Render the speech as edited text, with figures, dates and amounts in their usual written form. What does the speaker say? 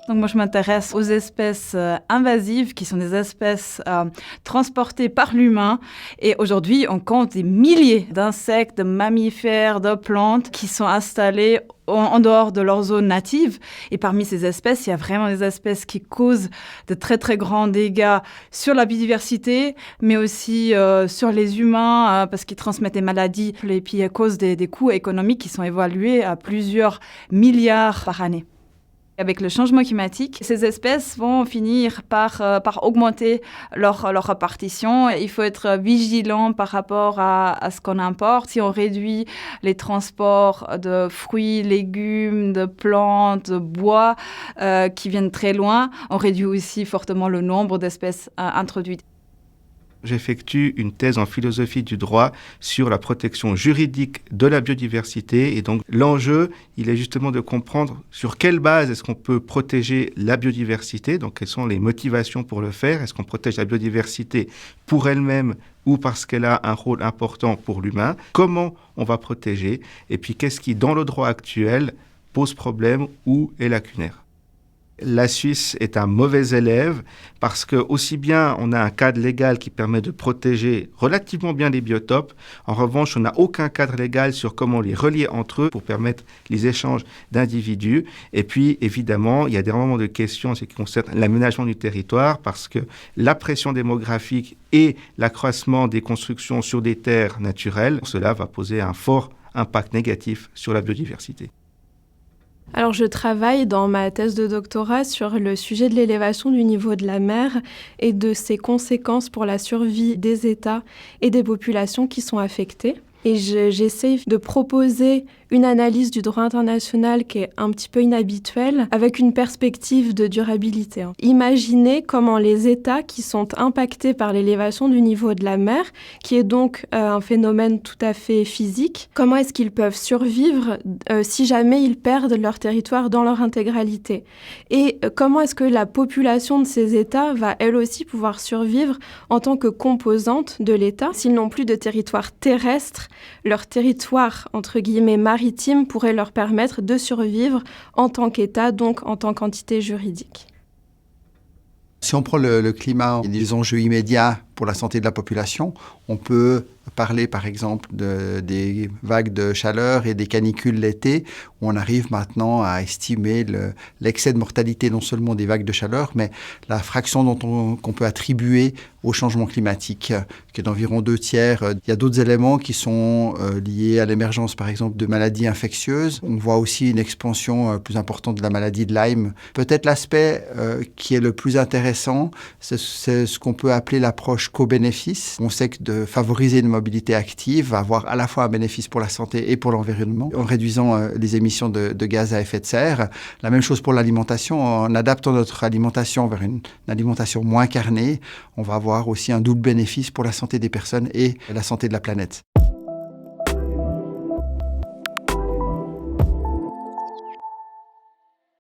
Donc moi, je m'intéresse aux espèces invasives, qui sont des espèces transportées par l'humain. Et aujourd'hui, on compte des milliers d'insectes, de mammifères, de plantes qui sont installés en dehors de leur zone native. Et parmi ces espèces, il y a vraiment des espèces qui causent de très, très grands dégâts sur la biodiversité, mais aussi sur les humains, parce qu'ils transmettent des maladies et puis à cause des coûts économiques qui sont évalués à plusieurs milliards par année. Avec le changement climatique, ces espèces vont finir par augmenter leur répartition. Il faut être vigilant par rapport à ce qu'on importe. Si on réduit les transports de fruits, légumes, de plantes, de bois qui viennent très loin, on réduit aussi fortement le nombre d'espèces introduites. J'effectue une thèse en philosophie du droit sur la protection juridique de la biodiversité. Et donc, l'enjeu, il est justement de comprendre sur quelle base est-ce qu'on peut protéger la biodiversité. Donc, quelles sont les motivations pour le faire? Est-ce qu'on protège la biodiversité pour elle-même ou parce qu'elle a un rôle important pour l'humain? Comment on va protéger? Et puis, qu'est-ce qui, dans le droit actuel, pose problème ou est lacunaire? La Suisse est un mauvais élève parce que aussi bien on a un cadre légal qui permet de protéger relativement bien les biotopes, en revanche on n'a aucun cadre légal sur comment les relier entre eux pour permettre les échanges d'individus. Et puis évidemment il y a des moments de questions en ce qui concerne l'aménagement du territoire parce que la pression démographique et l'accroissement des constructions sur des terres naturelles, cela va poser un fort impact négatif sur la biodiversité. Alors, je travaille dans ma thèse de doctorat sur le sujet de l'élévation du niveau de la mer et de ses conséquences pour la survie des États et des populations qui sont affectées. Et j'essaie de proposer une analyse du droit international qui est un petit peu inhabituelle, avec une perspective de durabilité. Imaginez comment les États qui sont impactés par l'élévation du niveau de la mer, qui est donc un phénomène tout à fait physique, comment est-ce qu'ils peuvent survivre si jamais ils perdent leur territoire dans leur intégralité? Et comment est-ce que la population de ces États va elle aussi pouvoir survivre en tant que composante de l'État s'ils n'ont plus de territoire terrestre? Leur territoire, entre guillemets, maritime pourrait leur permettre de survivre en tant qu'État, donc en tant qu'entité juridique. Si on prend le climat et les enjeux immédiats pour la santé de la population, on peut parler par exemple des vagues de chaleur et des canicules l'été, où on arrive maintenant à estimer l'excès de mortalité non seulement des vagues de chaleur, mais la fraction qu'on peut attribuer au changement climatique, qui est d'environ 2/3. Il y a d'autres éléments qui sont liés à l'émergence par exemple de maladies infectieuses. On voit aussi une expansion plus importante de la maladie de Lyme. Peut-être l'aspect qui est le plus intéressant, c'est ce qu'on peut appeler l'approche co-bénéfice. On sait que de favoriser une mobilité active va avoir à la fois un bénéfice pour la santé et pour l'environnement, en réduisant les émissions de gaz à effet de serre. La même chose pour l'alimentation. En adaptant notre alimentation vers une alimentation moins carnée, on va avoir aussi un double bénéfice pour la santé des personnes et la santé de la planète.